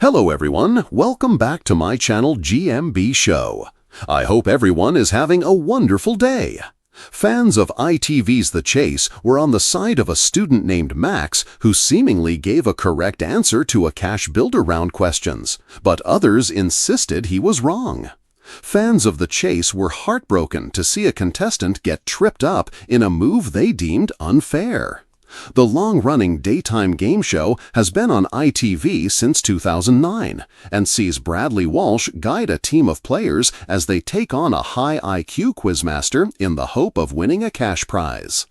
Hello everyone, welcome back to my channel GMB Show. I hope everyone is having a wonderful day. Fans of ITV's The Chase were on the side of a student named Max who seemingly gave a correct answer to a cash builder round questions, but others insisted he was wrong. Fans of The Chase were heartbroken to see a contestant get tripped up in a move they deemed unfair. The long-running daytime game show has been on ITV since 2009 and sees Bradley Walsh guide a team of players as they take on a high IQ quizmaster in the hope of winning a cash prize.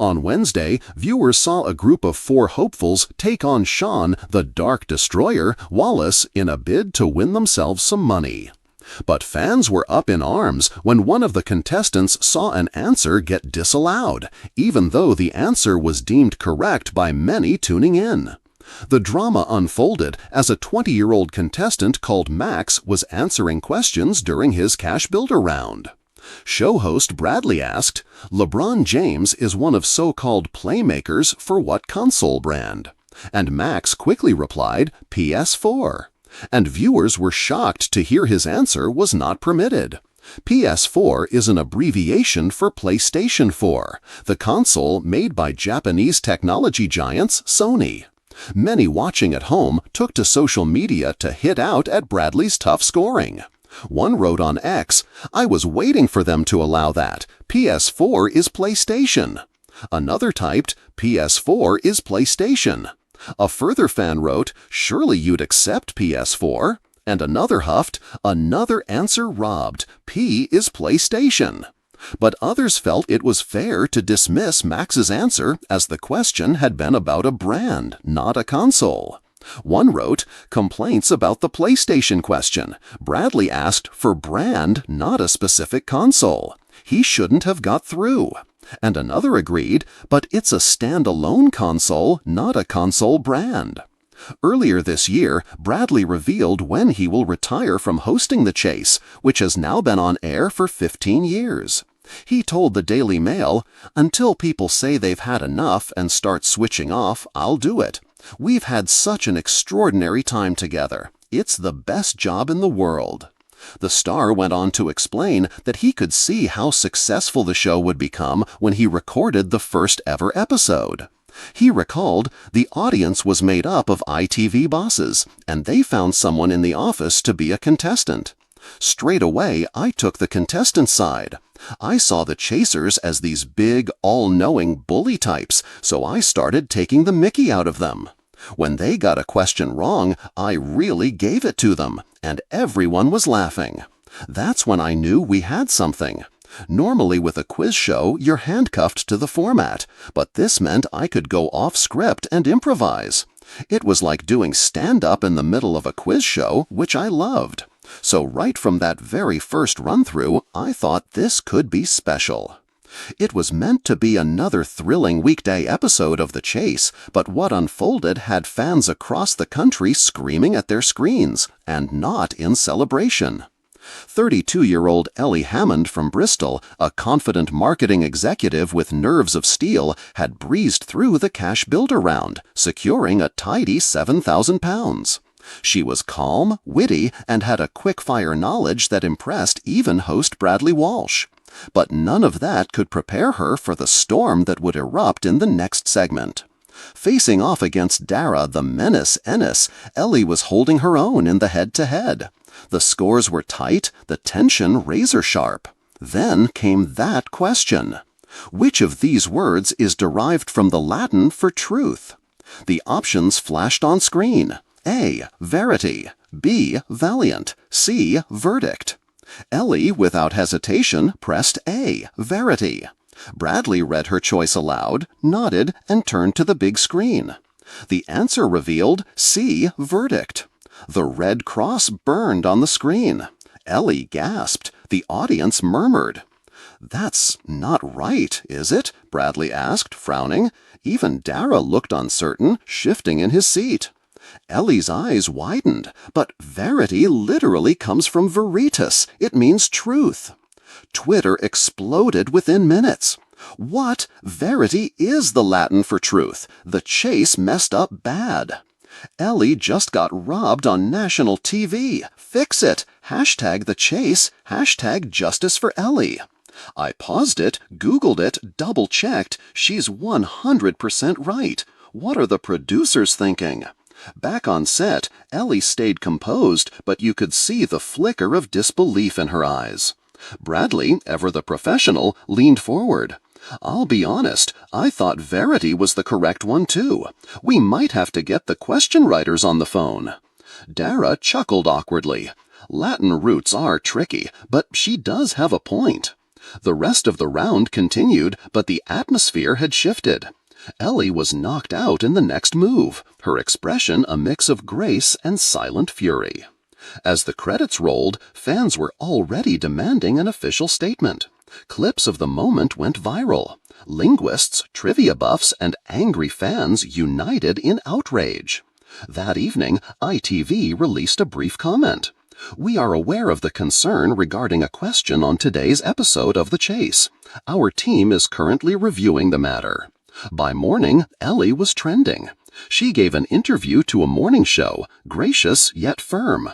On Wednesday, viewers saw a group of 4 hopefuls take on Sean, the Dark Destroyer, Wallace in a bid to win themselves some money. But fans were up in arms when one of the contestants saw an answer get disallowed, even though the answer was deemed correct by many tuning in. The drama unfolded as a 20-year-old contestant called Max was answering questions during his cash builder round. Show host Bradley asked, "LeBron James is one of so-called playmakers for what console brand?" And Max quickly replied, "PS4." And viewers were shocked to hear his answer was not permitted. PS4 is an abbreviation for PlayStation 4, the console made by Japanese technology giants Sony. Many watching at home took to social media to hit out at Bradley's tough scoring. One wrote on X, "I was waiting for them to allow that. PS4 is PlayStation." Another typed, "PS4 is PlayStation." A further fan wrote, "Surely you'd accept PS4." And another huffed, "Another answer robbed. P is PlayStation." But others felt it was fair to dismiss Max's answer as the question had been about a brand, not a console. One wrote, "Complaints about the PlayStation question. Bradley asked for brand, not a specific console. He shouldn't have got through." And another agreed, "But it's a standalone console, not a console brand." Earlier this year, Bradley revealed when he will retire from hosting The Chase, which has now been on air for 15 years. He told the Daily Mail, "Until people say they've had enough and start switching off, I'll do it. We've had such an extraordinary time together. It's the best job in the world." The star went on to explain that he could see how successful the show would become when he recorded the first ever episode. He recalled, "The audience was made up of ITV bosses, and they found someone in the office to be a contestant. Straight away, I took the contestant side. I saw the chasers as these big, all-knowing bully types, so I started taking the mickey out of them. When they got a question wrong, I really gave it to them, and everyone was laughing. That's when I knew we had something. Normally with a quiz show, you're handcuffed to the format, but this meant I could go off script and improvise. It was like doing stand-up in the middle of a quiz show, which I loved. So right from that very first run-through, I thought this could be special." It was meant to be another thrilling weekday episode of The Chase, but what unfolded had fans across the country screaming at their screens, and not in celebration. 32-year-old Ellie Hammond from Bristol, a confident marketing executive with nerves of steel, had breezed through the cash builder round, securing a tidy £7,000. She was calm, witty, and had a quick-fire knowledge that impressed even host Bradley Walsh. But none of that could prepare her for the storm that would erupt in the next segment. Facing off against Dara the Menace Ennis, Ellie was holding her own in the head-to-head. The scores were tight, the tension razor-sharp. Then came that question. Which of these words is derived from the Latin for truth? The options flashed on screen. A. Verity. B. Valiant. C. Verdict. Ellie, without hesitation, pressed A. Verity. Bradley read her choice aloud, nodded, and turned to the big screen. The answer revealed C. Verdict. The red cross burned on the screen. Ellie gasped. The audience murmured. "That's not right, is it?" Bradley asked, frowning. Even Dara looked uncertain, shifting in his seat. Ellie's eyes widened, but verity literally comes from veritas. It means truth. Twitter exploded within minutes. What? Verity is the Latin for truth. The Chase messed up bad. Ellie just got robbed on national TV. Fix it. Hashtag the chase. Hashtag justice for Ellie. I paused it, Googled it, double-checked. She's 100% right. What are the producers thinking? Back on set, Ellie stayed composed, but you could see the flicker of disbelief in her eyes. Bradley, ever the professional, leaned forward. I'll be honest, I thought Verity was the correct one too. We might have to get the question writers on the phone. Dara chuckled awkwardly. Latin roots are tricky, but she does have a point. The rest of the round continued, but the atmosphere had shifted. Ellie was knocked out in the next move, her expression a mix of grace and silent fury. As the credits rolled, fans were already demanding an official statement. Clips of the moment went viral. Linguists, trivia buffs, and angry fans united in outrage. That evening, ITV released a brief comment. We are aware of the concern regarding a question on today's episode of The Chase. Our team is currently reviewing the matter. By morning, Ellie was trending. She gave an interview to a morning show, gracious yet firm.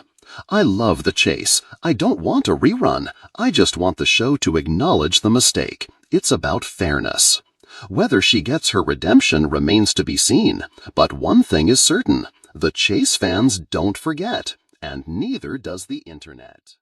I love The Chase. I don't want a rerun. I just want the show to acknowledge the mistake. It's about fairness. Whether she gets her redemption remains to be seen, but one thing is certain. The Chase fans don't forget. And neither does the internet.